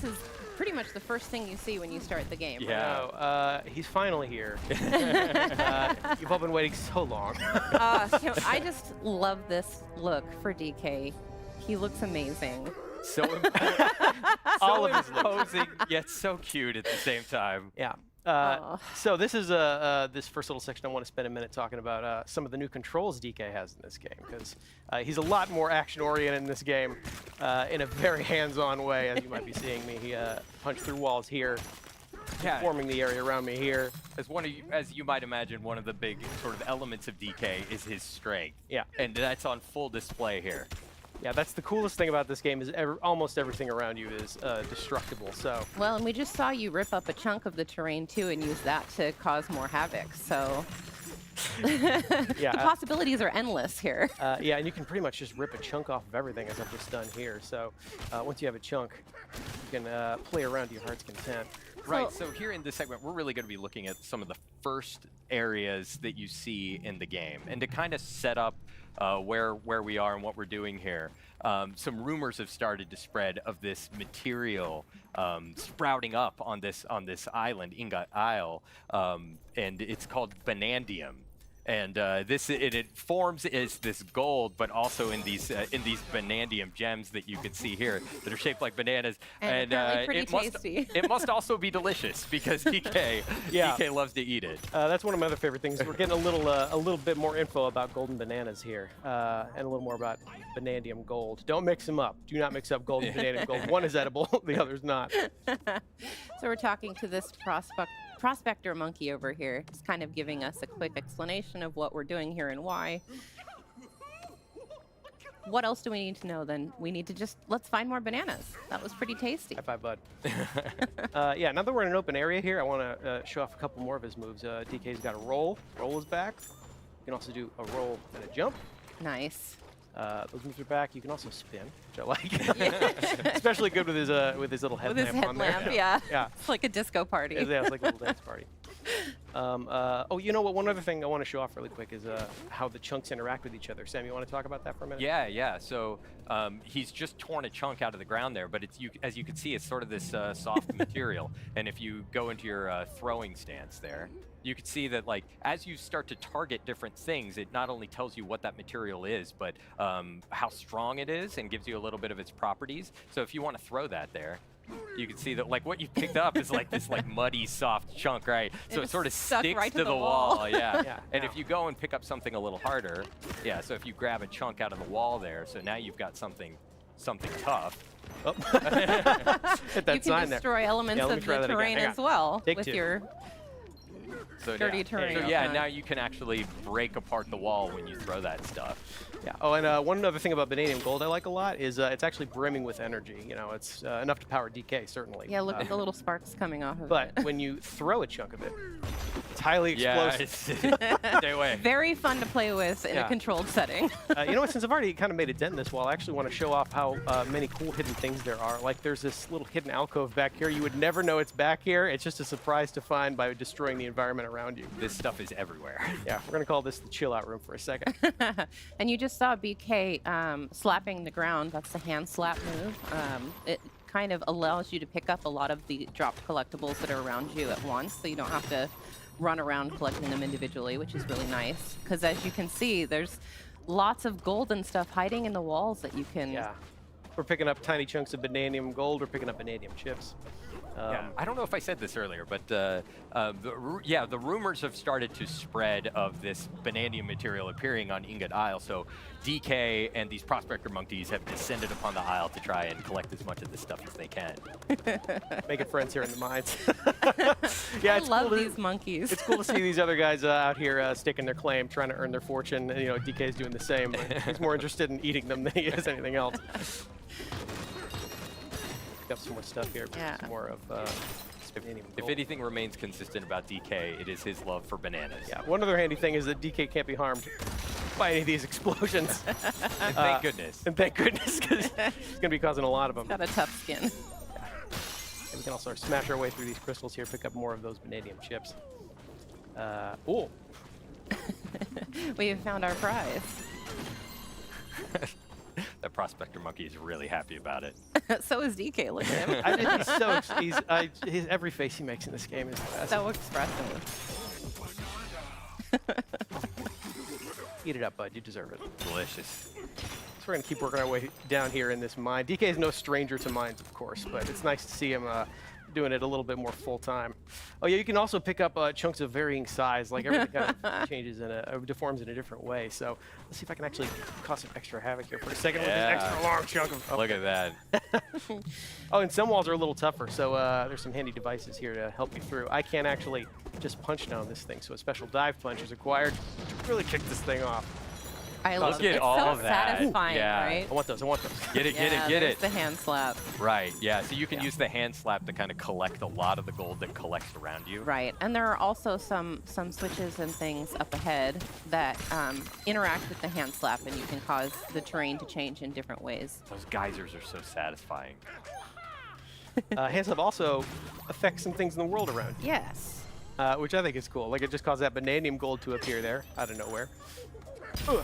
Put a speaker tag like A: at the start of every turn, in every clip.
A: this is pretty much the first thing you see when you start the game.
B: Yeah.
A: Right?
B: He's finally here. You've all been waiting so long.
A: I just love this look for DK. He looks amazing.
C: So
B: All of his looks.
C: imposing, yet so cute at the same time.
B: Yeah.
A: Aw.
B: So this is this first little section. I want to spend a minute talking about some of the new controls DK has in this game, because he's a lot more action-oriented in this game in a very hands-on way, as you might be seeing me. He punched through walls here, forming the area around me here.
C: As you might imagine, one of the big sort of elements of DK is his strength.
B: Yeah.
C: And that's on full display here.
B: Yeah, that's the coolest thing about this game is almost everything around you is destructible. So.
A: Well, and we just saw you rip up a chunk of the terrain too and use that to cause more havoc. So
B: Yeah,
A: the possibilities are endless here.
B: Yeah, and you can pretty much just rip a chunk off of everything, as I've just done here. So once you have a chunk, you can play around to your heart's content.
C: Right, so here in this segment, we're really going to be looking at some of the first areas that you see in the game. And to kind of set up where we are and what we're doing here, some rumors have started to spread of this material sprouting up on this island, Ingot Isle, and it's called Banandium. And it forms as this gold, but also in these Banandium gems that you can see here that are shaped like bananas.
A: And pretty tasty.
C: It must also be delicious because DK loves to eat it.
B: That's one of my other favorite things. We're getting a little bit more info about golden bananas here, and a little more about Banandium gold. Don't mix them up. Do not mix up gold and Banandium gold. One is edible, the other's not.
A: So we're talking to this prospector monkey over here, just kind of giving us a quick explanation of what we're doing here and why. What else do we need to know then? We need to let's find more bananas. That was pretty tasty.
B: High five, bud. Yeah, now that we're in an open area here, I want to show off a couple more of his moves. DK's got a roll. Roll is back. You can also do a roll and a jump.
A: Nice.
B: Those moves are back. You can also spin, which I like. Especially good with his little headlamp,
A: With his headlamp, yeah.
B: Yeah.
A: It's like a disco party.
B: Yeah, it's like a little dance party. Oh, you know what? One other thing I want to show off really quick is how the chunks interact with each other. Sam, you want to talk about that for a minute?
C: Yeah. So he's just torn a chunk out of the ground there, but as you can see, it's sort of this soft material. And if you go into your throwing stance there, you can see that, like, as you start to target different things, it not only tells you what that material is, but how strong it is and gives you a little bit of its properties. So if you want to throw that there, you can see that, like, what you picked up is like this muddy, soft chunk, right? So it sort of sticks
A: right
C: to the wall.
B: Yeah.
C: And if you go and pick up something a little harder, so if you grab a chunk out of the wall there, so now you've got something tough.
B: Oh. Hit that
A: You
B: sign
A: can
B: there.
A: destroy elements
B: let me
A: of
B: try
A: the
B: that again.
A: terrain
B: Hang
A: as
B: on.
A: well
B: Take
A: with
B: two.
A: your
C: So
A: dirty terrain.
C: So
A: Okay.
C: now you can actually break apart the wall when you throw that stuff.
B: Yeah. Oh, and one other thing about Banandium Gold I like a lot is it's actually brimming with energy. You know, it's enough to power DK, certainly.
A: Yeah, look at the little sparks coming off of
B: But
A: it.
B: when you throw a chunk of it, it's highly explosive.
C: Stay away.
A: Very fun to play with in a controlled setting.
B: You know what? Since I've already kind of made a dent in this wall, I actually want to show off how many cool hidden things there are. Like, there's this little hidden alcove back here. You would never know it's back here. It's just a surprise to find by destroying the environment around you.
C: This stuff is everywhere.
B: Yeah, we're going to call this the chill out room for a second.
A: And you just saw BK slapping the ground. That's the hand slap move. It kind of allows you to pick up a lot of the dropped collectibles that are around you at once, so you don't have to run around collecting them individually, which is really nice. Because as you can see, there's lots of gold and stuff hiding in the walls that you can...
B: Yeah. We're picking up tiny chunks of Banandium Gold. We're picking up Banandium chips.
C: I don't know if I said this earlier, but the rumors have started to spread of this Banandium material appearing on Ingot Isle. So DK and these prospector monkeys have descended upon the isle to try and collect as much of this stuff as they can.
B: Making friends here in the mines.
A: I love these monkeys.
B: It's cool to see these other guys out here staking their claim, trying to earn their fortune. And, you know, DK's doing the same, but he's more interested in eating them than he is anything else. Pick up some more stuff here.
A: Yeah.
B: Some more of Banandium
C: If
B: Gold.
C: anything remains consistent about DK, it is his love for bananas.
B: Yeah. One other handy thing is that DK can't be harmed by any of these explosions.
C: And thank goodness.
B: And thank goodness, because he's going to be causing a lot of them.
A: Got a tough skin.
B: And we can also smash our way through these crystals here, pick up more of those Banandium chips. Oh.
A: We have found our prize.
C: That prospector monkey is really happy about it.
A: So is DK. Look at him.
B: His every face he makes in this game is the best.
A: So expressive.
B: Eat it up, bud. You deserve it.
C: Delicious.
B: So we're gonna keep working our way down here in this mine. DK is no stranger to mines, of course, but it's nice to see him doing it a little bit more full time. Oh yeah, you can also pick up chunks of varying size. Like everything kind of changes deforms in a different way. So let's see if I can actually cause some extra havoc here for a second with this extra long chunk of.
C: Look at that.
B: Oh, and some walls are a little tougher, so there's some handy devices here to help you through. I can't actually just punch down this thing, so a special dive punch is required to really kick this thing off.
A: I love it.
C: at
A: It's
C: all
A: so
C: of that.
A: satisfying,
C: Yeah.
A: right?
B: I want those. I want those.
C: Get it,
A: Yeah,
C: get
A: there's
C: it.
A: the hand slap.
C: Right, yeah. So you can use the hand slap to kind of collect a lot of the gold that collects around you.
A: Right, and there are also some switches and things up ahead that interact with the hand slap, and you can cause the terrain to change in different ways.
C: Those geysers are so satisfying.
B: Hand slap also affects some things in the world around you.
A: Yes.
B: Which I think is cool. Like it just caused that bananium gold to appear there out of nowhere. Ugh.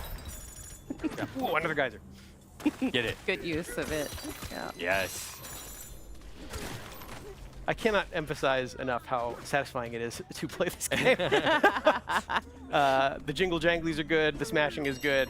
B: Yeah. Whoa, another geyser.
C: Get it.
A: Good use of it. Yeah.
C: Yes.
B: I cannot emphasize enough how satisfying it is to play this game. The jingle janglies are good. The smashing is good.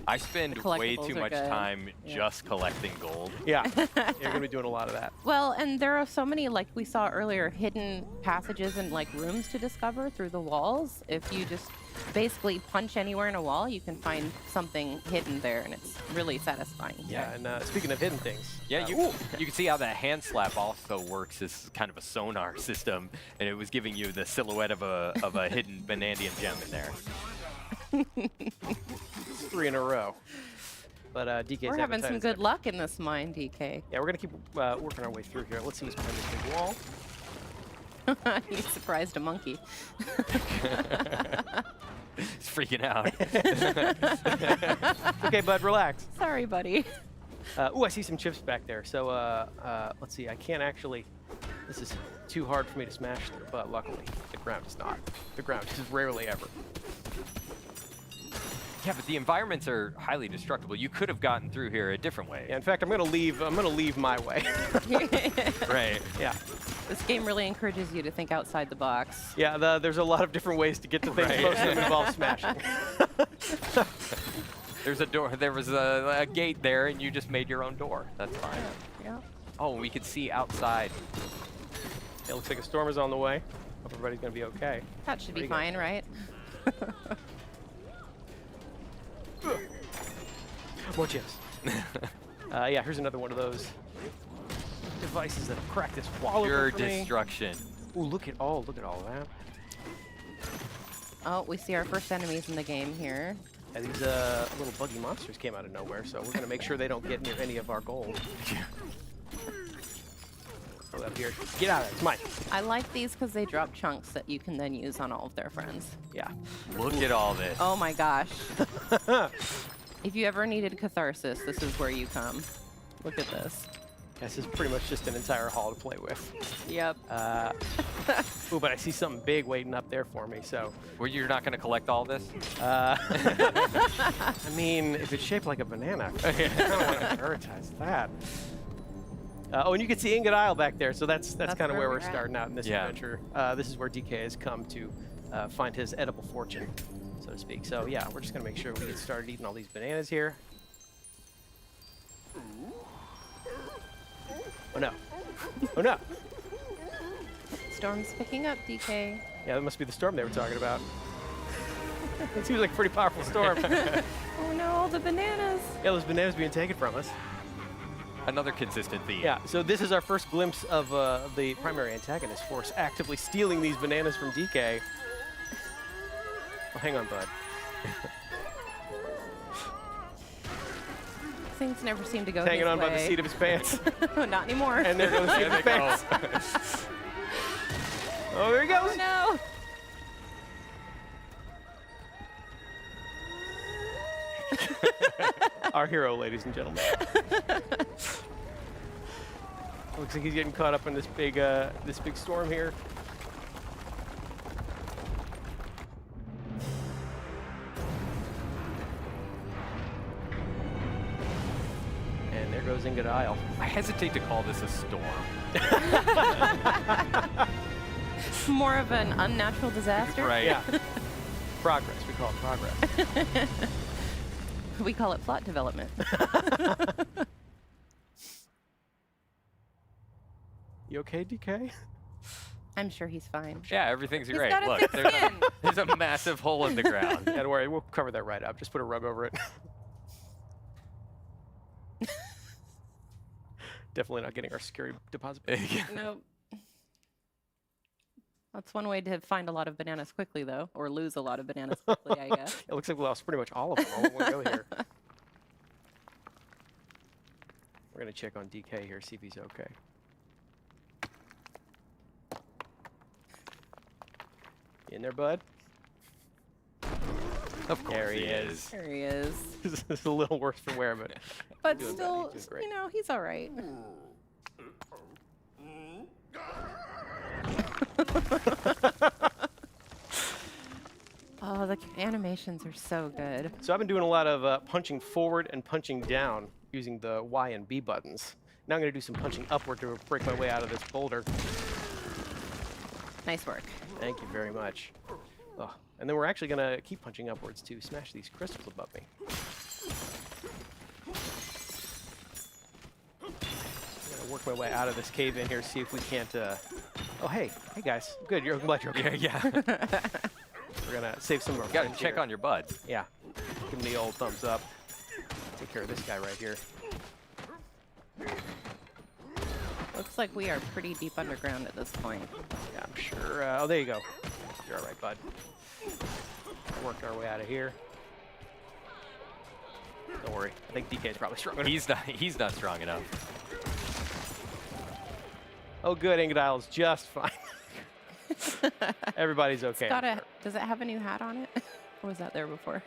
C: I spend way
A: collectibles
C: too
A: are
C: much
A: good.
C: time
A: Yeah.
C: just collecting gold.
B: Yeah, you're gonna be doing a lot of that.
A: Well, and there are so many, like we saw earlier, hidden passages and like rooms to discover through the walls. If you just basically punch anywhere in a wall, you can find something hidden there, and it's really satisfying.
B: Yeah, and speaking of hidden things.
C: Yeah, you can see how that hand slap also works as kind of a sonar system, and it was giving you the silhouette of a hidden Banandian gem in there.
B: 3 in a row. But DK's
A: We're having
B: appetite
A: some
B: is
A: good
B: there.
A: luck in this mine, DK.
B: Yeah, we're gonna keep working our way through here. Let's see what's behind this big wall.
A: You surprised a monkey.
C: It's freaking out.
B: Okay, bud, relax.
A: Sorry, buddy.
B: Ooh, I see some chips back there. So let's see. I can't actually. This is too hard for me to smash through, but luckily the ground is not. The ground is rarely ever.
C: Yeah, but the environments are highly destructible. You could have gotten through here a different way.
B: Yeah, in fact, I'm gonna leave my way.
C: Right.
B: Yeah.
A: This game really encourages you to think outside the box.
B: Yeah, there's a lot of different ways to get to things.
C: Right.
B: Most of them involve smashing.
C: There's a door. There was a gate there, and you just made your own door. That's fine.
A: Yeah.
C: Oh, we could see outside.
B: It looks like a storm is on the way. Hope everybody's gonna be okay.
A: That should be
B: Pretty good.
A: fine, right?
B: More chips. Yeah, here's another one of those devices that crack this wall
C: Pure
B: open for me.
C: destruction.
B: Ooh, look at all that.
A: Oh, we see our first enemies in the game here.
B: Yeah, these little buggy monsters came out of nowhere, so we're gonna make sure they don't get near any of our gold. Oh, up here. Get out of there. It's mine.
A: I like these because they drop chunks that you can then use on all of their friends.
B: Yeah.
C: Look at all this.
A: Oh my gosh. If you ever needed catharsis, this is where you come. Look at this.
B: This is pretty much just an entire hall to play with.
A: Yep.
B: Ooh, but I see something big waiting up there for me, so.
C: Well, you're not going to collect all this?
B: I mean, if it's shaped like a banana, I don't want to prioritize that. Oh, and you can see Ingot Isle back there, so that's kind of where we're
A: at.
B: starting out in this
C: Yeah.
B: adventure. This is where DK has come to find his edible fortune, so to speak. So yeah, we're just gonna make sure we get started eating all these bananas here. Oh no! Oh no!
A: Storm's picking up, DK.
B: Yeah, that must be the storm they were talking about. It seems like a pretty powerful storm.
A: Oh no, the bananas.
B: Yeah, those bananas being taken from us.
C: Another consistent theme.
B: Yeah, so this is our first glimpse of the primary antagonist force actively stealing these bananas from DK. Oh, hang on, bud.
A: Things never seem to go
B: Hanging
A: his
B: on by the
A: way.
B: seat of his pants.
A: Not anymore.
B: And there goes the seat of his pants. Oh, there he goes.
A: Oh no.
B: Our hero, ladies and gentlemen. Looks like he's getting caught up in this big storm here. And there goes Ingot Isle.
C: I hesitate to call this a storm.
A: More of an unnatural disaster.
C: Right.
B: Yeah. Progress. We call it progress.
A: We call it plot development.
B: You okay, DK?
A: I'm sure he's fine.
C: Yeah, everything's
A: He's
C: great.
A: got a
C: Look,
A: thick
C: there's
A: skin.
C: there's a massive hole in the ground.
B: Yeah, don't worry. We'll cover that right up. Just put a rug over it. Definitely not getting our security deposit.
A: Nope. That's one way to find a lot of bananas quickly, though, or lose a lot of bananas quickly, I guess.
B: It looks like we lost pretty much all of them all in one go here. We're going to check on DK here, see if he's okay. You in there, bud?
C: Of course
B: There he is.
A: There he is.
B: This is a little worse for wear, but
A: But
B: doing
A: still,
B: bad. He's doing great.
A: you know, he's all right. Oh, the animations are so good.
B: So I've been doing a lot of punching forward and punching down using the Y and B buttons. Now I'm going to do some punching upward to break my way out of this boulder.
A: Nice work.
B: Thank you very much. Oh, and then we're actually going to keep punching upwards to smash these crystals above me. I'm going to work my way out of this cave in here, see if we can't... Oh, hey guys. Good, I'm glad you're okay.
C: Yeah.
B: We're going to save some of our
C: You gotta
B: friends
C: check
B: here.
C: on your bud.
B: Yeah. Give him the old thumbs up. Take care of this guy right here.
A: Looks like we are pretty deep underground at this point.
B: Yeah, I'm sure. Oh, there you go. You're all right, bud. Worked our way out of here. Don't worry. I think DK is probably strong enough.
C: He's not strong enough.
B: Oh, good. Ingot Isle's just fine. Everybody's okay.
A: Does it have a new hat on it? Or was that there before?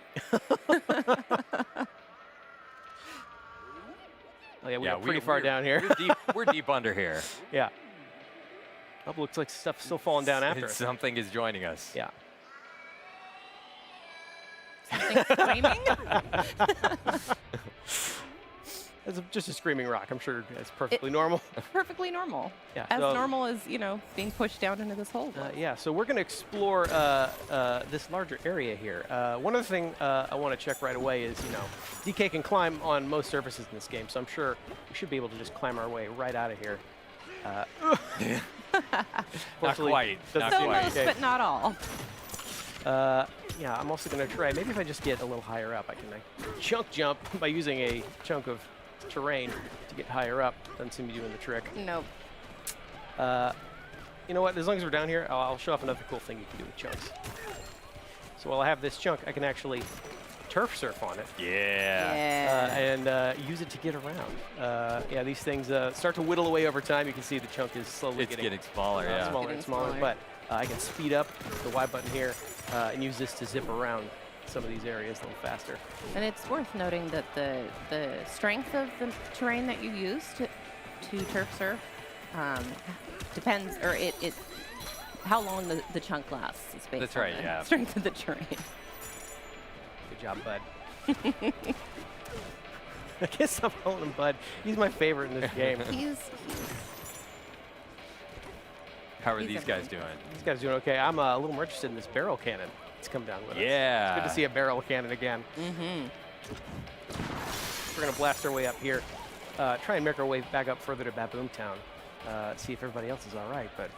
B: Oh, yeah, we're pretty far down here.
C: We're deep under here.
B: Yeah. Oh, looks like stuff's still falling down after us.
C: Something is joining us.
B: Yeah.
A: Something screaming?
B: It's just a screaming rock. I'm sure it's perfectly normal.
A: Perfectly normal.
B: Yeah,
A: As
B: so-
A: normal as, you know, being pushed down into this hole.
B: Yeah, so we're going to explore this larger area here. One other thing I want to check right away is, you know, DK can climb on most surfaces in this game, so I'm sure we should be able to just climb our way right out of here.
C: Not quite. Not
A: So
C: quite.
A: most, but not all.
B: Yeah, I'm also going to try, maybe if I just get a little higher up, I can chunk jump by using a chunk of terrain to get higher up. Doesn't seem to be doing the trick.
A: Nope.
B: You know what, as long as we're down here, I'll show off another cool thing you can do with chunks. So while I have this chunk, I can actually turf surf on it.
C: Yeah.
B: And use it to get around. Yeah, these things start to whittle away over time. You can see the chunk is slowly
C: It's getting smaller, yeah.
B: smaller
A: Getting
B: and smaller.
A: smaller.
B: But I can speed up the Y button here and use this to zip around some of these areas a little faster.
A: And it's worth noting that the strength of the terrain that you use to turf surf depends, or it how long the chunk lasts is based
C: That's
A: on
C: right,
A: the
C: yeah.
A: strength of the terrain.
B: Good job, bud. I guess I'm calling him Bud. He's my favorite in this game.
C: How are
A: He's
C: these guys doing?
B: This guy's doing okay. I'm a little more interested in this barrel cannon. It's come down with us.
C: Yeah.
B: It's good to see a barrel cannon again.
A: Mm-hmm.
B: We're going to blast our way up here. Try and make our way back up further to Baboom Town. See if everybody else is all right. But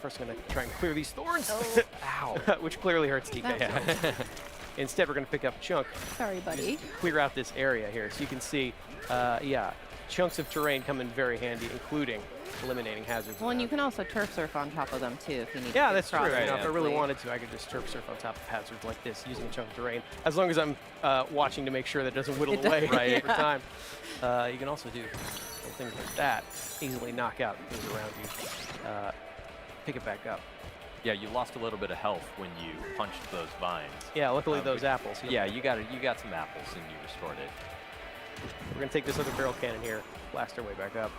B: first, I'm going to try and clear these thorns.
A: Oh.
B: Ow. Which clearly hurts DK.
A: That's
B: Instead, we're going to pick up a chunk,
A: Sorry, buddy.
B: clear out this area here. So you can see, yeah, chunks of terrain come in very handy, including eliminating hazards.
A: Well, and you can also turf surf on top of them too if you need to.
B: Yeah,
A: get
B: that's true.
A: across
B: You know, if I really
A: quickly.
B: wanted to, I could just turf surf on top of hazards like this using a chunk of terrain. As long as I'm watching to make sure that it doesn't whittle
A: It does-
B: away
A: Right.
B: over time. You can also do little things like that. Easily knock out things around you. Pick it back up.
C: Yeah, you lost a little bit of health when you punched those vines.
B: Yeah, luckily those apples.
C: Yeah, you got some apples and you restored it.
B: We're going to take this other barrel cannon here, blast our way back up.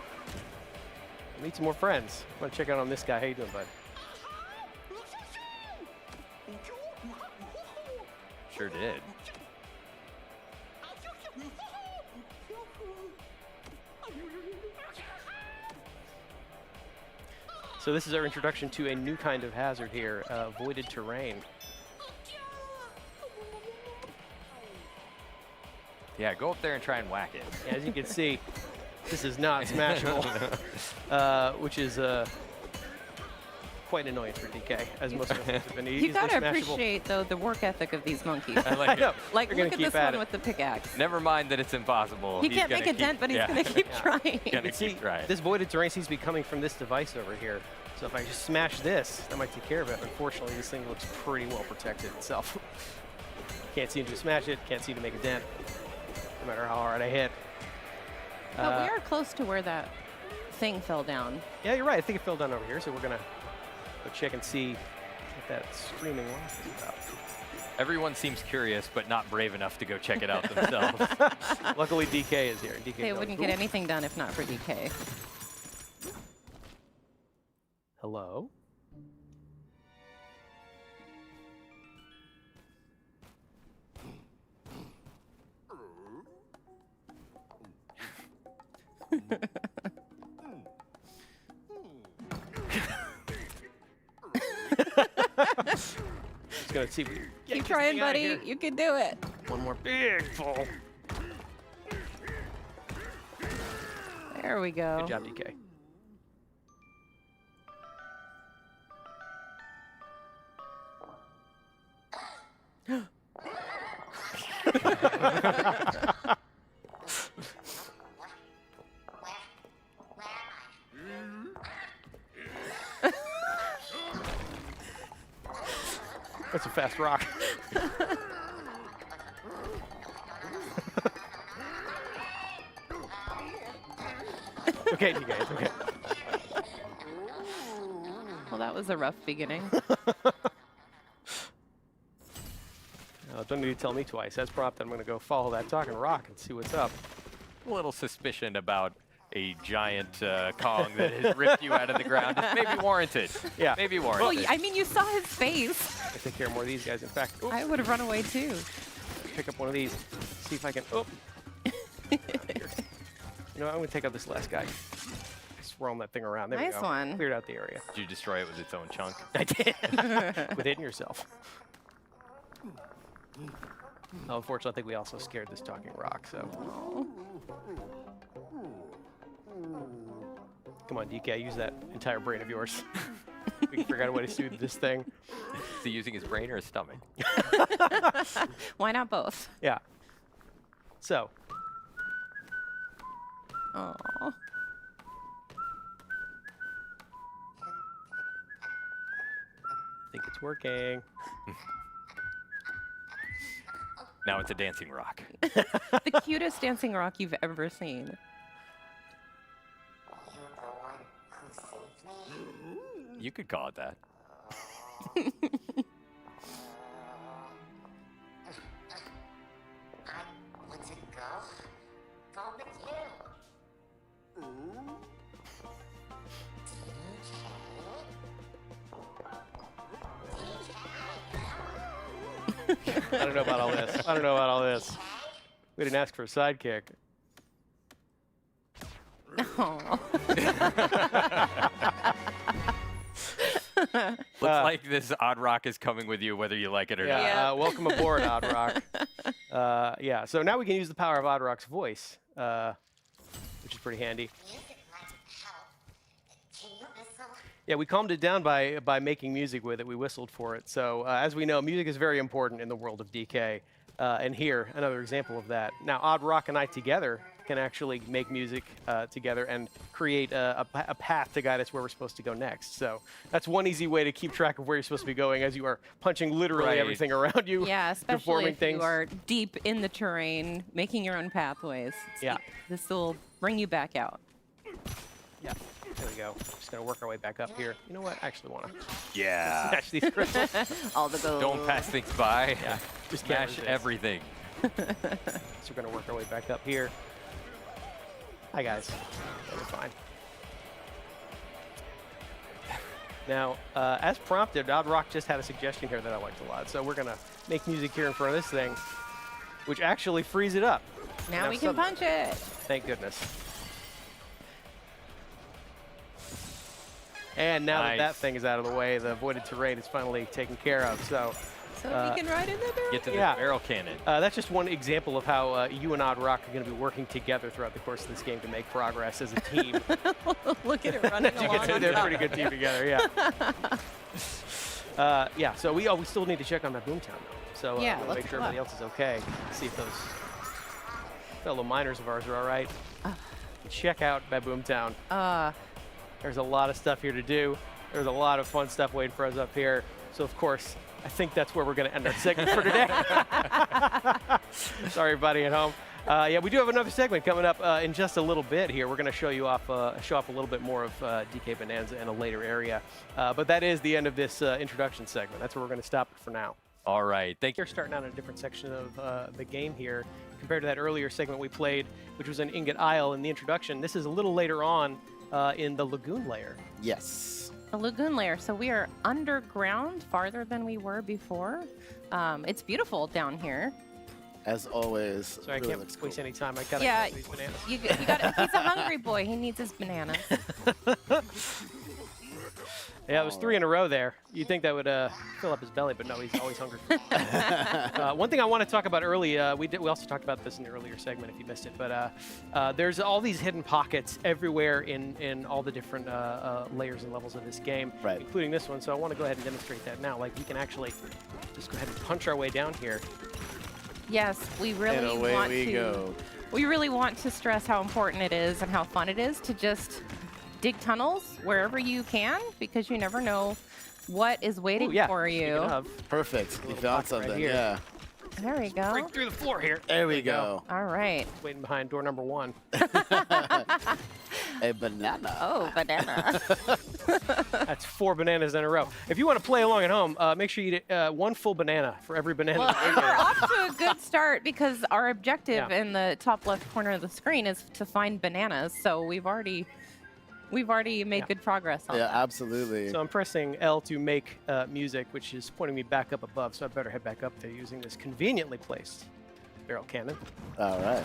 B: Meet some more friends. I'm going to check out on this guy. How you doing, bud?
C: Sure did.
B: So this is our introduction to a new kind of hazard here, voided terrain.
C: Yeah, go up there and try and whack it.
B: As you can see, this is not smashable, which is quite an annoyance for DK, as most of us have been
A: You
B: easily
A: gotta
B: smashable.
A: appreciate, though, the work ethic of these monkeys.
C: I like
B: I
C: it.
B: know.
A: Like,
B: They're gonna
A: look at
B: keep
A: this
B: at
A: one
B: it.
A: with the pickaxe.
C: Never mind that it's impossible.
A: He
C: He's
A: can't
C: gonna
A: make a
C: keep-
A: dent, but he's
C: yeah.
A: gonna keep
B: Yeah.
A: trying.
C: Gonna
B: You see,
C: keep trying.
B: this voided terrain seems to be coming from this device over here. So if I just smash this, that might take care of it. Unfortunately, this thing looks pretty well protected itself. Can't seem to smash it, can't seem to make a dent, no matter how hard I hit.
A: But we are close to where that thing fell down.
B: Yeah, you're right. I think it fell down over here, so we're gonna go check and see what that screaming rock is about.
C: Everyone seems curious, but not brave enough to go check it out themselves.
B: Luckily, DK is here. DK
A: They
B: knows.
A: wouldn't
B: Ooh.
A: get anything done if not for DK.
B: Hello? Just gonna see. if we can get
A: Keep
B: this
A: trying,
B: thing out of
A: buddy.
B: here.
A: You can do it.
B: One more big fall.
A: There we go.
B: Good job, DK. That's a fast rock. Okay, you guys, okay.
A: Well, that was a rough beginning.
B: Don't need to tell me twice. As prompted, I'm going to go follow that talking rock and see what's up.
C: A little suspicion about a giant Kong that has ripped you out of the ground is maybe warranted.
B: Yeah.
C: Maybe
A: Well,
C: warranted.
A: I mean, you saw his face.
B: I take care of more of these guys. In fact, oops,
A: I would have run away too.
B: pick up one of these. See if I can. Oh. You know, what, I'm going to take out this last guy. Swirling that thing around. There we
A: Nice
B: go.
A: one.
B: Cleared out the area.
C: Did you destroy it with its own chunk?
B: I did. With hitting yourself. Oh, unfortunately, I think we also scared this talking rock, so. Come on, DK, use that entire brain of yours. We can figure out a way to soothe this thing.
C: Is he using his brain or his stomach?
A: Why not both?
B: Yeah. So,
A: Oh.
B: I think it's working.
C: Now it's a dancing rock.
A: The cutest dancing rock you've ever seen.
C: You could call it that.
B: I don't know about all this. I don't know about all this. We didn't ask for a sidekick.
A: Oh.
C: Looks like this odd rock is coming with you whether you like it or not.
B: Yeah, welcome aboard, Odd Rock. Yeah, so now we can use the power of Odd Rock's voice, which is pretty handy. Yeah, we calmed it down by making music with it. We whistled for it. So as we know, music is very important in the world of DK. And here, another example of that. Now, Odd Rock and I together can actually make music together and create a path to guide us where we're supposed to go next. So that's one easy way to keep track of where you're supposed to be going as you are punching literally
C: Right.
B: everything around you.
A: Yeah, especially
B: performing
A: if
B: things.
A: you are deep in the terrain, making your own pathways.
B: Yeah.
A: This will bring you back out.
B: Yeah, there we go. Just gonna work our way back up here. You know what? I actually want to
C: Yeah.
B: smash these crystals.
A: All the gold.
C: Don't pass things by.
B: Yeah, just can't
C: Smash
B: resist.
C: everything.
B: So we're gonna work our way back up here. Hi guys, we're fine. Now, as prompted, Odd Rock just had a suggestion here that I liked a lot. So we're gonna make music here in front of this thing, which actually frees it up.
A: Now we can punch it.
B: Thank goodness. And now that
C: Nice.
B: that thing is out of the way, the voided terrain is finally taken care of. So
A: So we can ride in the barrel.
C: Get to the
B: Yeah.
C: barrel cannon.
B: that's just one example of how you and Odd Rock are going to be working together throughout the course of this game to make progress as a team.
A: Look at it running
B: You
A: along.
B: can see
A: on
B: they're a
A: top.
B: pretty good team together, yeah. Yeah, so we still need to check on that Boomtown, though. So
A: Yeah,
B: we'll
A: let's
B: make sure
A: go
B: everybody else is okay. See if those fellow miners of ours are all right. Check out Boomtown. There's a lot of stuff here to do. There's a lot of fun stuff waiting for us up here. So, of course, I think that's where we're going to end our segment for today. Sorry, everybody at home. Yeah, we do have another segment coming up in just a little bit here. We're going to show off a little bit more of DK Bananza in a later area. But that is the end of this introduction segment. That's where we're going to stop it for now.
C: All right. Thank you.
B: You're starting out in a different section of the game here compared to that earlier segment we played, which was in Ingot Isle in the introduction. This is a little later on in the Lagoon layer.
D: Yes.
A: The Lagoon layer. So we are underground, farther than we were before. It's beautiful down here.
D: As always.
B: Sorry, I
D: really
B: can't
D: looks
B: waste
D: cool.
B: any time. I gotta
A: Yeah,
B: get these bananas.
A: you got. He's a hungry boy. He needs his bananas.
B: Yeah, it was 3 in a row there. You'd think that would fill up his belly, but no, he's always hungry. One thing I want to talk about early, we also talked about this in the earlier segment if you missed it, but there's all these hidden pockets everywhere in all the different layers and levels of this game,
D: Right.
B: including this one. So I want to go ahead and demonstrate that now. Like, we can actually just go ahead and punch our way down here.
A: Yes, we really
D: And away
A: want
D: we
A: to.
D: go.
A: We really want to stress how important it is and how fun it is to just dig tunnels wherever you can, because you never know what is waiting
B: Ooh, yeah,
A: for
B: speaking
A: you.
B: of,
D: Perfect. You
B: Little
D: found
B: pocket right
D: something.
B: here.
D: Yeah.
A: There we go.
B: break through the floor here.
D: There we go.
A: All right.
B: Waiting behind door number 1.
D: A banana.
A: Oh, banana.
B: That's 4 bananas in a row. If you want to play along at home, make sure you eat 1 full banana for every banana.
A: Well,
B: you
A: we're
B: get.
A: off to a good start because our objective
B: Yeah.
A: in the top left corner of the screen is to find bananas. So we've already made
B: Yeah.
A: good progress on
D: Yeah,
A: that.
D: absolutely.
B: So I'm pressing L to make music, which is pointing me back up above, so I better head back up there using this conveniently placed barrel cannon.
D: All right.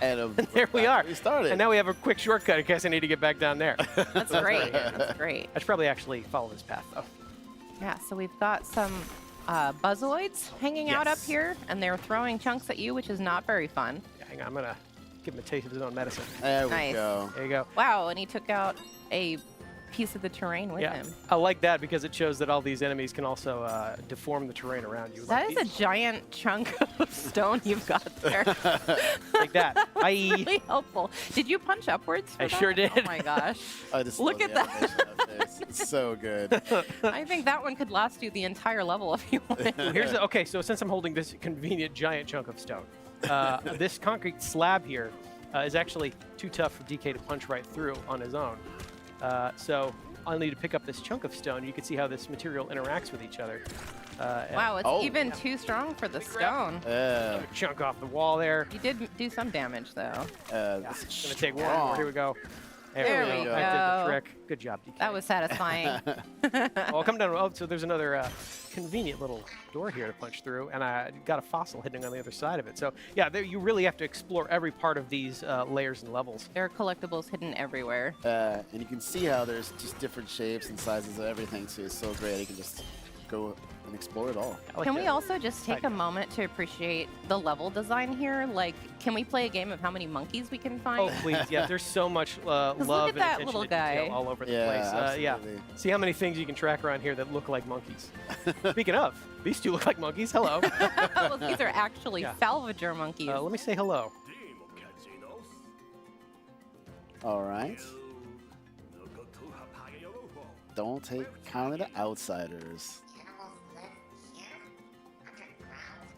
D: And
B: There we are.
D: We started.
B: And now we have a quick shortcut in case I need to get back down there.
A: That's great. That's great.
B: I should probably actually follow this path, though.
A: Yeah, so we've got some buzzoids hanging out up
B: Yes.
A: here, and they're throwing chunks at you, which is not very fun.
B: Yeah, hang on, I'm going to give him a taste of his own medicine.
D: There we
A: Nice.
D: go.
B: There you go.
A: Wow, and he took out a piece of the terrain with
B: Yeah,
A: him.
B: I like that because it shows that all these enemies can also deform the terrain around you.
A: That is a giant chunk of stone you've got there.
B: like that.
A: Really helpful. Did you punch upwards for
B: I
A: that?
B: sure did.
A: Oh my gosh.
D: I just
A: Look
D: love
A: at
D: the
A: that.
D: animation of face. It's so good.
A: I think that one could last you the entire level if you wanted.
B: Here's the, okay, so since I'm holding this convenient giant chunk of stone, this concrete slab here is actually too tough for DK to punch right through on his own. So I'll need to pick up this chunk of stone. You can see how this material interacts with each other.
A: Wow, it's
D: Oh.
A: even too strong for the stone.
D: Yeah.
B: Chunk off the wall there.
A: You did do some damage though.
B: Yeah,
D: This
B: it's
D: is
B: gonna take one
D: strong.
B: more. Here we go.
A: There
D: we go.
B: That did the
A: go.
B: trick. Good job, DK.
A: That was satisfying.
B: Well, come down. Oh, so there's another convenient little door here to punch through, and I got a fossil hidden on the other side of it. So yeah, there, you really have to explore every part of these layers and levels.
A: There are collectibles hidden everywhere.
D: And you can see how there's just different shapes and sizes of everything, too. It's so great. You can just go and explore it all.
B: I like
A: Can we
B: that.
A: also just take a moment to appreciate the level design here? Like, can we play a game of how many monkeys we can find?
B: Oh, please. Yeah, there's so much love
A: look at
B: and
A: that
B: attention
A: little
B: to detail
A: guy.
B: all over the
D: Yeah,
B: place. Yeah.
D: absolutely.
B: See how many things you can track around here that look like monkeys. Speaking of, these two look like monkeys. Hello.
A: Well, these are actually
B: Yeah.
A: salvager monkeys.
B: Let me say hello.
D: All right. Don't take kindly to outsiders.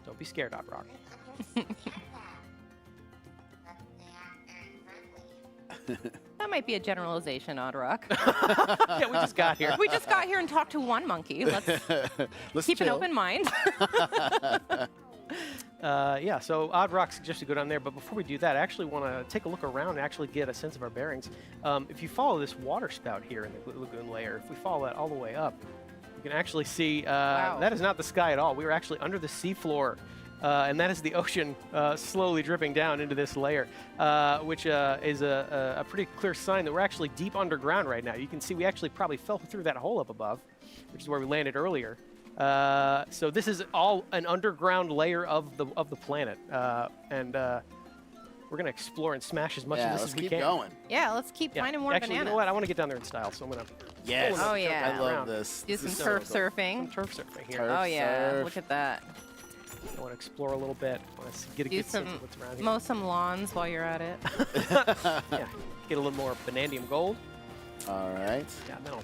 B: Don't be scared, Hot Rock.
A: That might be a generalization, Odd Rock.
B: Yeah, we just got here.
A: We just got here and talked to one monkey. Let's
D: Let's
A: keep an
D: chill.
A: open mind.
B: Yeah, so Odd Rock suggested go down there, but before we do that, I actually want to take a look around and actually get a sense of our bearings. If you follow this water spout here in the lagoon layer, if we follow that all the way up, you can actually see
A: Wow.
B: that is not the sky at all. We were actually under the seafloor and that is the ocean slowly dripping down into this layer, which is a pretty clear sign that we're actually deep underground right now. You can see we actually probably fell through that hole up above, which is where we landed earlier. So this is all an underground layer of the planet, and we're gonna explore and smash as much of this as we
D: keep
B: can.
D: going.
A: Yeah, let's keep finding more
B: Actually,
A: bananas.
B: you know what? I want to get down there in style, so I'm gonna.
D: Yes.
A: Oh, yeah.
D: I love
B: around.
D: this.
A: Do
D: This
A: some
D: is so
A: turf
D: cool.
A: surfing.
B: Turf surfing here.
D: Turf
A: Oh yeah,
D: surf.
A: look at that.
B: I want to explore a little bit. I want to get a
A: Do
B: good sense
A: some
B: of what's around here.
A: mow some lawns while you're at it.
B: Yeah, get a little more vanadium gold.
D: All right.
B: Yeah, then I'll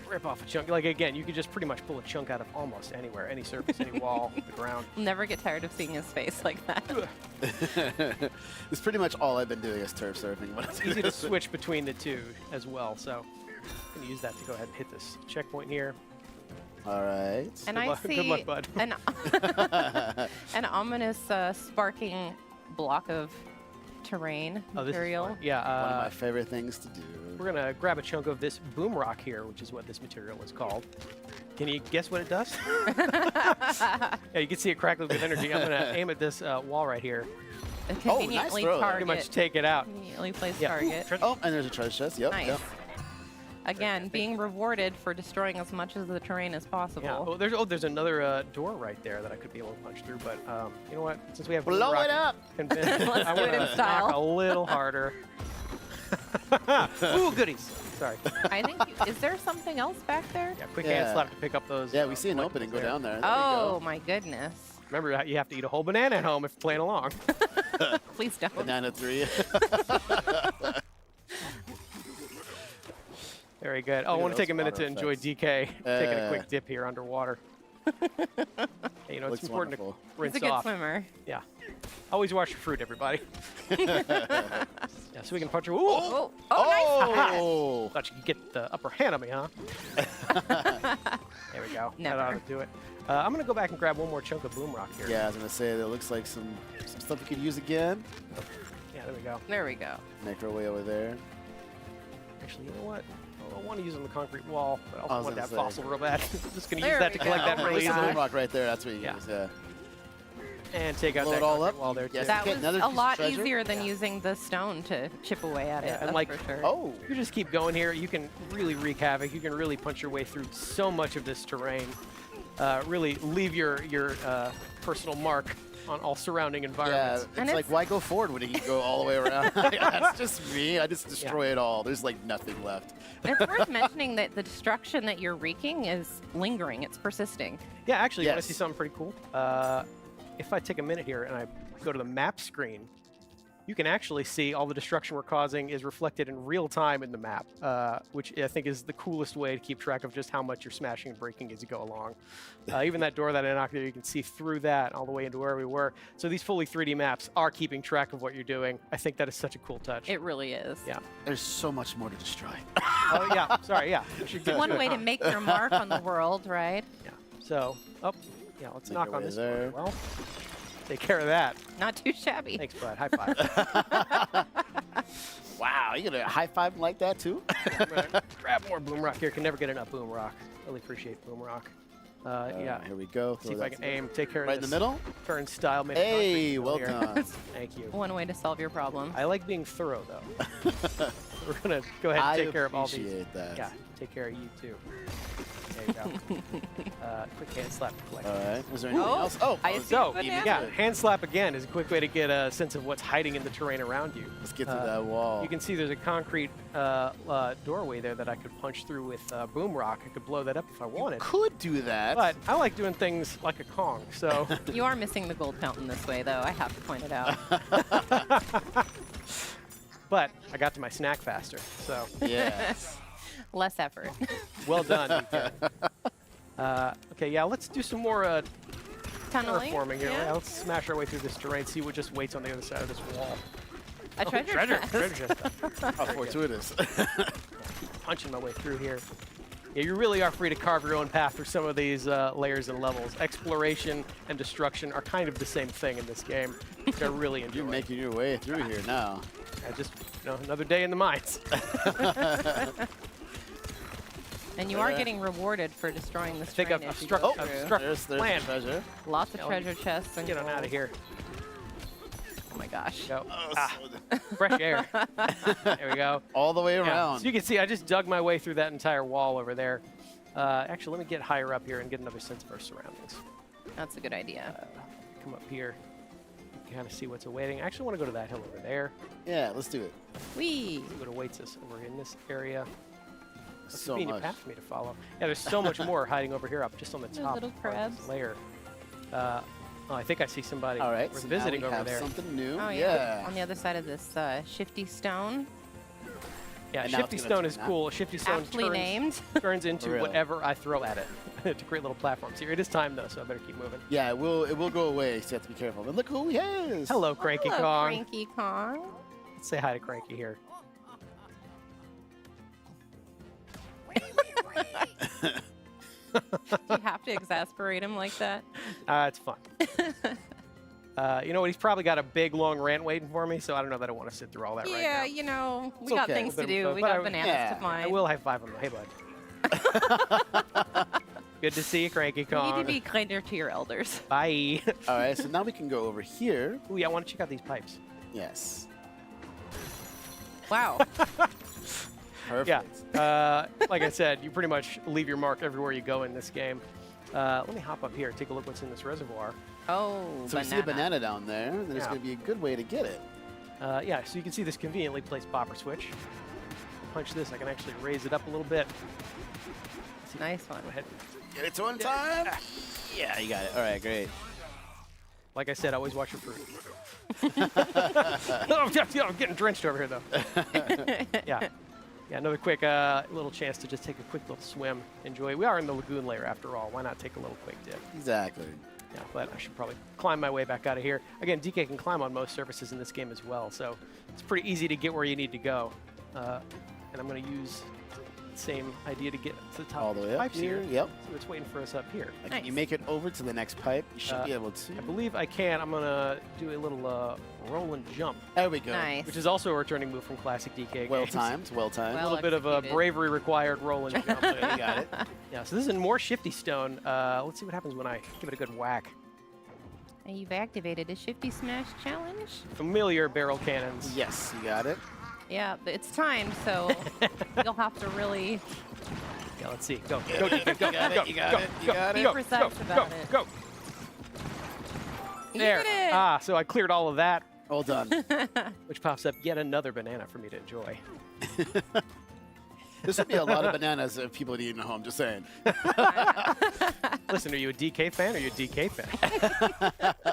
B: rip off a chunk. Like again, you could just pretty much pull a chunk out of almost anywhere, any surface, any wall, the ground.
A: Never get tired of seeing his face like that.
D: It's pretty much all I've been doing is turf surfing.
B: It's easy to switch between the two as well, so I'm gonna use that to go ahead and hit this checkpoint here.
D: All right.
A: And
B: Good
A: I
B: luck-
A: see
B: good luck, bud.
A: an ominous sparking block of terrain
B: Oh, this is
A: material.
B: fun. Yeah,
D: One of my favorite things to do.
B: we're gonna grab a chunk of this boom rock here, which is what this material is called. Can you guess what it does? Yeah, you can see it crackling with energy. I'm gonna aim at this wall right here.
A: A
D: nice
A: conveniently
D: throw.
B: Pretty much
A: target.
B: take it out.
A: Conveniently placed
B: Yeah.
A: target.
D: Oh, and there's a treasure chest. Yep.
A: Nice.
D: Yep.
A: Again, being rewarded for destroying as much of the terrain as possible.
B: Yeah. There's another door right there that I could be able to punch through, but you know what? Since we have boom
D: Blow
B: rock
D: it up.
B: convinced,
A: Let's
B: I
A: do it
B: want
A: in
B: to
A: style.
B: knock a little harder. Ooh, goodies. Sorry.
A: I think. Is there something else back there?
B: Yeah, quick
D: Yeah.
B: hand slap to pick up those.
D: Yeah, we see an opening.
B: collectibles
D: Go
B: there.
D: down there. There
A: Oh
D: you
A: my goodness!
B: Remember, you have to eat a whole banana at home if you're playing along.
A: Please don't.
D: go. Banana 3.
B: Very good. Oh, I
D: Look at
B: want to take a
D: those
B: minute to
D: water
B: enjoy
D: effects.
B: DK taking a quick dip here underwater. Hey, you know,
D: Looks
B: it's important
D: wonderful.
A: He's
B: to rinse
A: a good
B: off.
A: swimmer.
B: Yeah. Always wash your fruit, everybody. Yeah, so we can punch her. Ooh!
A: Oh, nice!
D: Oh.
B: Thought you could get the upper hand on me, huh? There we go.
A: Never.
B: That ought to do it. I'm going to go back and grab one more chunk of boom rock here.
D: Yeah, I was gonna say that looks like some stuff we could use again.
B: Yeah, there we go.
A: There we go.
D: Make our way over there.
B: Actually, you know what? I want to use it on the concrete wall, but I
D: I
B: also
D: was
B: want
D: gonna
B: that
D: say.
B: fossil real bad. Just going to
A: There
B: use that
A: we
B: to collect
A: go.
B: that and
A: Oh my
B: release
D: There's a
A: gosh.
B: it.
D: boom rock right there. That's what you
B: Yeah.
D: use. Yeah.
B: And take out
D: Blow
B: that
D: it all
B: concrete
D: up?
B: wall there, too.
D: Yes.
A: That
D: Okay,
A: was
D: another
A: a
D: piece of
A: lot
D: treasure?
A: easier than using the stone to chip away at it.
B: Yeah, and
A: That's
B: like-
A: for sure.
D: Oh.
B: You just keep going here. You can really wreak havoc. You can really punch your way through so much of this terrain. Really leave your personal mark on all surrounding
D: Yeah,
B: environments.
D: it's
A: And
D: like,
A: it's-
D: why go forward when you can go all the way around? That's just me. I just destroy it all. There's like nothing left.
A: And it's worth mentioning that the destruction that you're wreaking is lingering. It's persisting.
B: Yeah, actually, you want
D: Yes.
B: to see something pretty cool? If I take a minute here and I go to the map screen, you can actually see all the destruction we're causing is reflected in real time in the map, which I think is the coolest way to keep track of just how much you're smashing and breaking as you go along. Even that door that I knocked there, you can see through that all the way into where we were. So these fully 3D maps are keeping track of what you're doing. I think that is such a cool touch.
A: It really is.
B: Yeah.
D: There's so much more to destroy.
B: Oh, yeah. Sorry, yeah. We should get
A: One
B: to it,
A: way to
B: huh?
A: make your mark on the world, right?
B: Yeah. So, yeah, let's
D: Make
B: knock
D: our
B: on
D: way
B: this
D: there.
B: door. Well, take care of that.
A: Not too shabby.
B: Thanks, bud. High five.
D: Wow, you gonna high five like that too?
B: I'm gonna grab more boom rock here. Can never get enough boom rock. Really appreciate boom rock. Yeah.
D: Here we go.
B: See
D: Throw
B: if I
D: that
B: can aim. Take care
D: right
B: of
D: in the
B: this
D: middle.
B: turn style. Made of
D: Hey,
B: concrete
D: well
B: here.
D: done.
B: Thank you.
A: One way to solve your problem.
B: I like being thorough, though. We're gonna go ahead and
D: I
B: take care of all these.
D: appreciate that.
B: Yeah, take care of you too. There you go. Quick hand slap to collect.
D: All right. Was there anything
A: Oh,
D: else? Oh,
A: I
D: oh,
A: see
B: So,
A: banana.
B: yeah, hand slap again is a quick way to get a sense of what's hiding in the terrain around you.
D: let's get through that wall.
B: You can see there's a concrete doorway there that I could punch through with boom rock. I could blow that up if I wanted.
D: could do that.
B: But I like doing things like a Kong, so
A: You are missing the gold fountain this way, though. I have to point it out.
B: but I got to my snack faster. So
D: yes.
A: Less effort.
B: well done. DK. Okay, yeah, let's do some more
A: Tunneling.
B: terraforming here.
A: Yeah.
B: Yeah, let's smash our way through this terrain, see what just waits on the other side of this wall.
A: A treasure chest.
B: treasure chest.
D: How fortuitous.
B: Punching my way through here. Yeah, you really are free to carve your own path through some of these layers and levels. Exploration and destruction are kind of the same thing in this game, which I really enjoy.
D: You're making your way through here now.
B: Just, another day in the mines.
A: And you are getting rewarded for destroying the
B: think
A: strain
B: I've
A: as you
B: struck-
A: go
B: I've
A: through.
B: struck-
D: There's
B: Land.
D: the treasure.
A: Lots of
B: Yeah,
A: treasure chests and
B: Get on out of here.
A: Oh my gosh.
B: Go.
D: Oh,
B: Ah,
D: so
B: fresh air. There we go.
D: all the way
B: Yeah.
D: around.
B: So you can see I just dug my way through that entire wall over there. Actually, let me get higher up here and get another sense of our surroundings.
A: That's a good idea.
B: Come up here. Kind of see what's awaiting. I actually want to go to that hill over there.
D: Yeah, let's do it.
A: Whee!
B: See what awaits us over in this area. That's a
D: So
B: convenient
D: much.
B: path for me to follow. Yeah, there's so much more hiding over here up just on the
A: The
B: top
A: little
B: part of this
A: crabs.
B: layer. Oh, I think I see somebody.
D: All right,
B: We're
D: so
B: visiting
D: now we
B: over
D: have
B: there.
D: something new.
A: Oh yeah. On the other side of this shifty stone.
B: Yeah,
D: And now
B: Shifty
D: it's
B: Stone
D: gonna
B: is
D: turn
B: cool. Shifty Stone
A: Aptly
B: turns,
A: named.
B: turns into
D: For real.
B: whatever I throw at it to create little platforms here. It is time though, so I better keep moving.
D: Yeah, it will go away, so you have to be careful. But look who he is.
B: Hello, Cranky
A: Hello,
B: Kong.
A: Cranky Kong.
B: Let's say hi to Cranky here.
A: Do you have to exasperate him like that?
B: It's fun. You know what? He's probably got a big, long rant waiting for me, so I don't know that I want to sit through all that right
A: Yeah,
B: now.
A: you know, we
D: It's
A: got
D: okay.
A: things
B: But
A: to do. We
B: I-
A: got bananas
D: yeah,
A: to find.
B: I will high five him. Hey, bud. Good to see you, Cranky
A: You
B: Kong.
A: need to be kinder to your elders.
B: Bye.
D: All right, so now we can go over here.
B: Ooh, yeah, I want to check out these pipes.
D: Yes.
A: Wow.
D: Perfect.
B: Yeah. Like I said, you pretty much leave your mark everywhere you go in this game. Let me hop up here and take a look what's in this reservoir.
A: Oh,
D: So we see a banana down there, then it's
B: Yeah.
D: going to be a good way to get it.
B: Yeah, so you can see this conveniently placed popper switch. Punch this, I can actually raise it up a little bit.
A: Nice one.
B: Go ahead.
D: Get it to one time. Yeah, you got it. All right, great.
B: Like I said, always watch your fruit. Oh, I'm getting drenched over here, though. Yeah. Yeah, another quick little chance to just take a quick little swim. Enjoy. We are in the lagoon layer after all. Why not take a little quick dip?
D: Exactly.
B: Yeah, but I should probably climb my way back out of here. Again, DK can climb on most surfaces in this game as well, so it's pretty easy to get where you need to go. And I'm going to use the same idea to get to the top
D: All
B: of
D: the
B: the
D: way up
B: pipes
D: here.
B: here.
D: Yep.
B: See what's waiting for us up here.
D: Like, Can you
A: Nice.
D: make it over to the next pipe? You should be able to.
B: I believe I can. I'm going to do a little roll and jump,
D: There we go.
A: Nice.
B: which is also a returning move from classic DK
D: Well
B: games.
D: timed. Well timed.
B: A
A: Well
B: little bit of
A: executed.
B: bravery required roll and jump.
D: There you got it.
B: Yeah, so this is more Shifty Stone. Let's see what happens when I give it a good whack.
A: And you've activated a Shifty Smash challenge.
B: Familiar barrel cannons.
D: Yes, you got it.
A: Yeah, it's time, so you'll have to really
B: Yeah, let's see. Go, go, DK, go,
D: You got
B: go,
D: it, you got
B: go,
D: it, you
B: go,
D: got it.
B: go,
A: Be precise
B: go,
A: about
B: go,
A: it.
B: go.
A: You
B: There.
A: did it!
B: Ah, so I cleared all of that,
D: All done.
B: which pops up yet another banana for me to enjoy.
D: This would be a lot of bananas if people had eaten at home. Just saying.
B: Listen, are you a DK fan or are you a DK fan?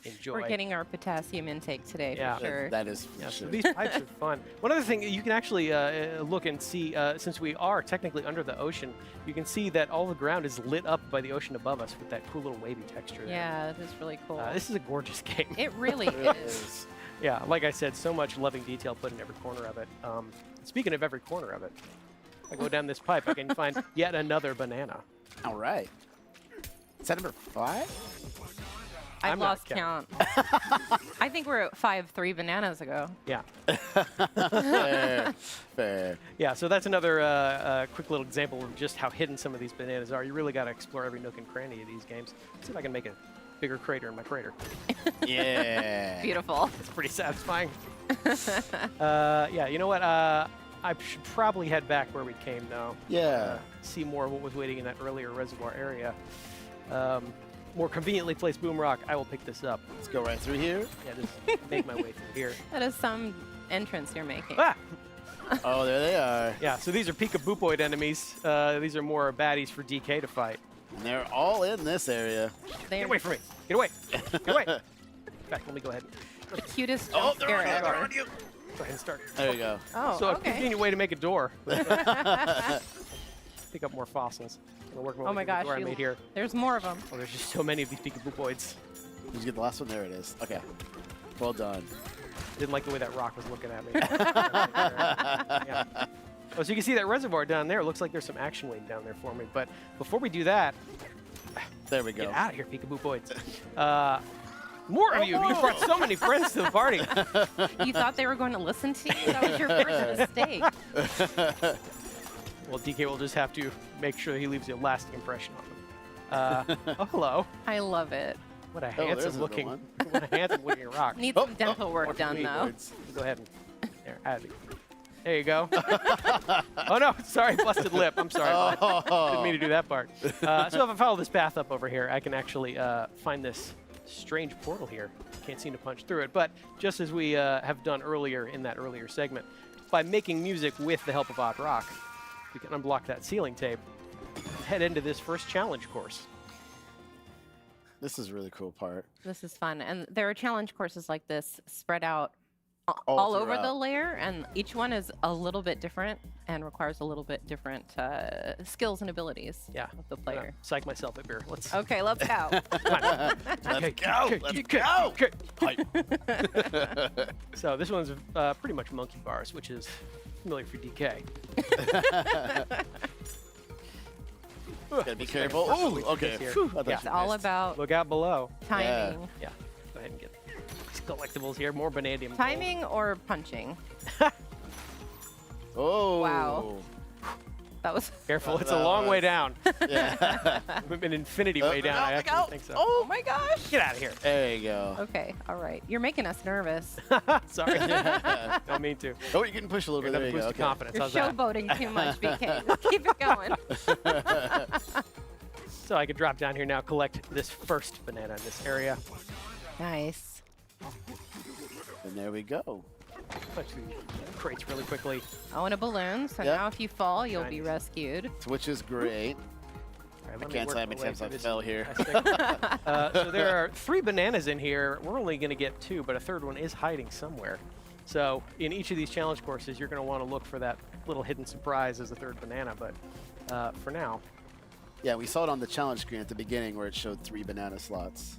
B: Enjoy.
A: We're getting our potassium intake today
B: Yeah.
A: for sure.
D: That is for
B: Yeah, so
D: sure.
B: these pipes are fun. One other thing, you can actually look and see, since we are technically under the ocean, you can see that all the ground is lit up by the ocean above us with that cool little wavy texture. there.
A: Yeah, it is really cool.
B: This is a gorgeous game.
A: It really
D: It
A: is.
D: is.
B: Yeah, like I said, so much loving detail put in every corner of it. Speaking of every corner of it, if I go down this pipe, I can find yet another banana.
D: All right. Is that number 5?
A: I've
B: I'm not
A: lost count. I think we're at 5-3 bananas ago.
B: Yeah.
D: Fair. Fair.
B: Yeah, so that's another quick little example of just how hidden some of these bananas are. You really got to explore every nook and cranny of these games. Let's see if I can make a bigger crater in my crater.
D: Yeah.
A: Beautiful.
B: It's pretty satisfying. Yeah, you know what? I should probably head back where we came now.
D: Yeah.
B: See more of what was waiting in that earlier reservoir area. More conveniently placed boom rock. I will pick this up.
D: Let's go right through here.
B: Yeah, just make my way through here.
A: That is some entrance you're making.
B: Ah!
D: Oh, there they are.
B: Yeah, so these are Peekaboopoid enemies. These are more baddies for DK to fight.
D: And they're all in this area.
A: They're
B: Get away from me! Get away! Get away! In fact, let me go ahead.
A: the cutest
D: Oh,
A: jump
D: they're
A: scare
D: on you. They're
A: ever.
D: on you.
B: Go ahead and start.
D: There you go.
A: Oh,
B: So a
A: okay.
B: convenient way to make a door. Pick up more fossils. I'm gonna work my way
A: Oh my
B: through the
A: gosh,
B: door I
A: you-
B: made here.
A: There's more of them.
B: Oh, there's just so many of these Peekaboopoids.
D: Did you get the last one? There it is. Okay. Well done.
B: Didn't like the way that rock was looking at me. Yeah. Oh, so you can see that reservoir down there. It looks like there's some action waiting down there for me. But before we do that,
D: There we
B: get
D: go.
B: out of here, Peekaboopoids. More of you. You brought so many friends to the party.
A: You thought they were going to listen to you? That was your first mistake.
B: Well, DK will just have to make sure he leaves a lasting impression on them. Oh, hello.
A: I love it.
B: What a
D: there's another
B: handsome looking,
D: one.
B: what a handsome looking rock.
A: Needs some dental work done, though.
D: Keyboards.
B: Go ahead and there you go. Oh no, sorry, busted lip. I'm sorry. Didn't mean to do that part. So if I follow this path up over here, I can actually find this strange portal here. Can't seem to punch through it, but just as we have done earlier in that earlier segment, by making music with the help of Odd Rock, we can unblock that ceiling tape and head into this first challenge course.
D: This is a really cool part.
A: This is fun. And there are challenge courses like this spread out
D: All
A: all over the
D: throughout.
A: layer, and each one is a little bit different and requires a little bit different skills and abilities
B: Yeah.
A: of the
B: I'm gonna
A: player.
B: psych myself up here. Let's
A: Okay, let's go.
D: Let's go. Let's go.
B: So this one's pretty much monkey bars, which is familiar for DK.
D: Gotta be careful. Oh, okay.
B: Here.
D: Phew, I thought
A: It's
D: you
A: all
D: missed.
A: about
B: Look out below.
A: timing.
B: Yeah. Go ahead and get these collectibles here. More vanadium.
A: Timing or punching?
D: Oh.
A: Wow. That was.
B: Careful, it's a
D: That
B: long way
D: was-
B: down.
D: Yeah.
B: An infinity way down. I actually think so.
A: Oh my gosh.
B: Get out of here.
D: There you go.
A: Okay, all right. You're making us nervous.
B: Sorry. Don't mean to.
D: Oh, you can push a little bit.
B: Another
D: There you
B: boost
D: go.
B: of
D: Okay.
B: confidence.
A: You're
B: How's that?
A: showboating too much, BK. Keep it going.
B: So I could drop down here now, collect this first banana in this area.
A: Nice.
D: And there we go.
B: Punch through the crates really quickly.
A: Oh, and a balloon. So
D: Yep.
A: now if you fall, you'll be
B: Nice.
A: rescued.
D: Which is great.
B: All right,
D: I
B: let me
D: can't
B: work
D: tell how
B: my
D: many
B: way
D: times
B: through
D: I
B: this
D: fell here.
B: nice thing. So there are 3 bananas in here. We're only going to get 2, but a third one is hiding somewhere. So in each of these challenge courses, you're going to want to look for that little hidden surprise as a third banana. But for now,
D: Yeah, we saw it on the challenge screen at the beginning where it showed 3 banana slots.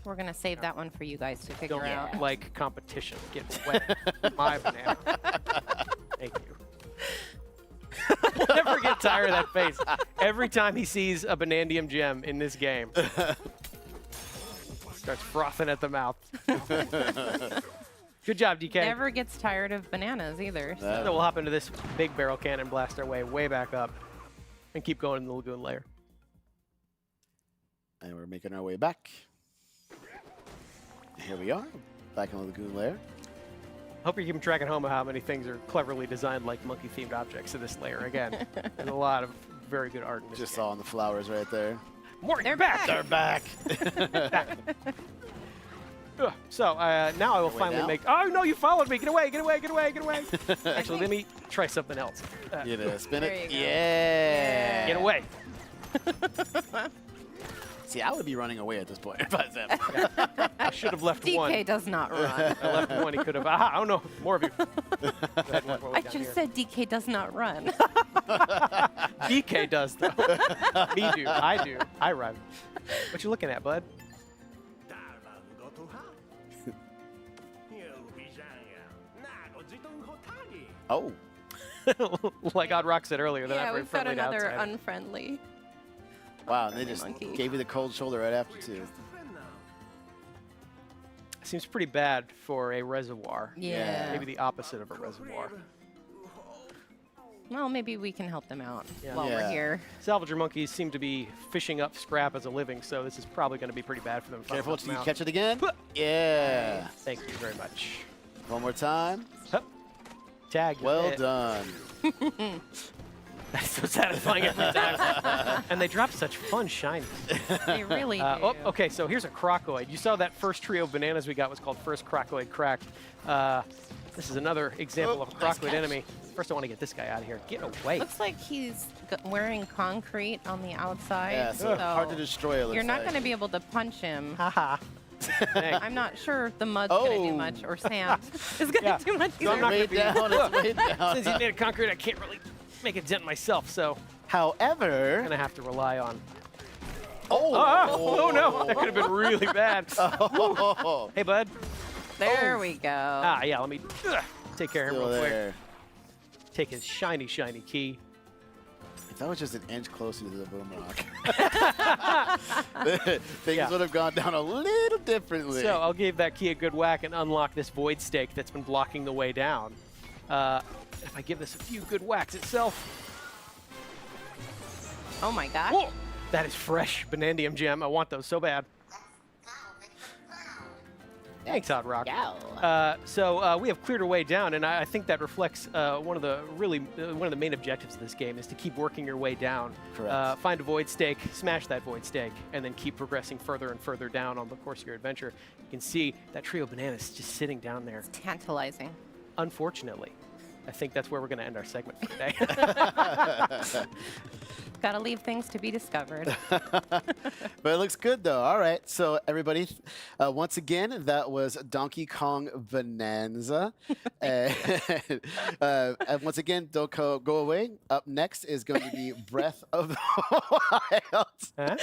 A: We're going to save that one for you guys to figure
B: don't
A: out.
B: like competition. Get wet. My banana. Thank you. I'll never get tired of that face. Every time he sees a Banandium gem in this game, starts frothing at the mouth. Good job, DK.
A: Never gets tired of bananas either. So.
B: So we'll hop into this big barrel cannon, blast our way back up, and keep going in the lagoon layer.
D: And we're making our way back. Here we are, back in the lagoon lair.
B: Hope you're keeping track at home of how many things are cleverly designed like monkey-themed objects in this layer. Again, there's a lot of very good art in this
D: Just
B: game.
D: saw the flowers right there.
B: Morning,
A: They're
B: back!
D: They're back.
B: So now I will
D: Way
B: finally
D: down?
B: make. Oh no! You followed me. Get away! Get away! Get away! Get away! Actually, let me try something else.
D: You know, spin
A: There
D: it.
A: you go.
D: Yeah.
B: Get away!
D: See, I would be running away at this point. If I was that.
B: I should have left
A: DK
B: one.
A: does not run.
B: I left one. He could have. I don't know. More of you. Go ahead and work my way
A: I
B: down
A: just
B: here.
A: said DK does not run.
B: DK does though. Me do. I do. I run. What you looking at, bud?
D: Oh.
B: Like Odd Rock said earlier, they're
A: Yeah,
B: not very
A: we've got
B: friendly to
A: another
B: outsiders.
A: unfriendly.
D: Wow, and they just
A: Monkey.
D: gave you the cold shoulder right after, too.
B: Seems pretty bad for a reservoir.
A: Yeah.
B: Maybe the opposite of a reservoir.
A: Well, maybe we can help them out
B: Yeah.
A: while
D: Yeah.
A: we're here.
B: Salvager monkeys seem to be fishing up scrap as a living, so this is probably going to be pretty bad for them. if I
D: Careful,
B: help
D: till
B: them
D: you
B: out.
D: catch it again. Yeah.
B: Thank you very much.
D: One more time.
B: Hup. Tag.
D: Well
B: Eh,
D: done.
B: That's so satisfying every time. And they drop such fun shinies.
A: They really do.
B: Oh, okay, so here's a crocoid. You saw that first trio of bananas we got was called First Crocoid Crack. This is another example of a
D: nice
B: crocoid
D: catch.
B: enemy. First, I want to get this guy out of here. Get away.
A: Looks like he's wearing concrete on the outside.
D: Yeah, so
A: so
D: hard to destroy. It looks
A: you're not
D: like.
A: going to be able to punch him.
B: Haha. Dang.
A: I'm not sure if the mud's going to do
D: Oh.
A: much or sand is going to
B: Yeah.
A: do much
B: So I'm
A: either.
B: not
D: Way
B: gonna be-
D: down. It's way down.
B: Since he's made of concrete, I can't really make a dent myself, so I'm
D: However.
B: going to have to rely on...
D: Oh.
B: Oh no, that could have been really bad.
D: Oh.
B: Hey, bud.
A: There we go.
B: Yeah, let me take care of him
D: Still
B: real quick.
D: there.
B: Take his shiny, shiny key.
D: If that was just an inch closer to the boom rock, things
B: Yeah.
D: would have gone down a little differently.
B: So I'll give that key a good whack and unlock this void stake that's been blocking the way down. If I give this a few good whacks itself,
A: Oh my gosh.
B: Whoa! That is fresh Banandium gem. I want those so bad. Thanks, Odd Rock.
A: Yeah.
B: So we have cleared our way down, and I think that reflects one of the main objectives of this game is to keep working your way down.
D: Correct.
B: Find a void stake, smash that void stake, and then keep progressing further and further down on the course of your adventure. You can see that trio of bananas just sitting down there.
A: It's tantalizing.
B: Unfortunately, I think that's where we're going to end our segment for today.
A: Gotta leave things to be discovered.
D: But it looks good, though. All right. So, everybody, once again, that was Donkey Kong Bananza. And once again, don't go away. Up next is going to be Breath of the Wild.
B: Huh?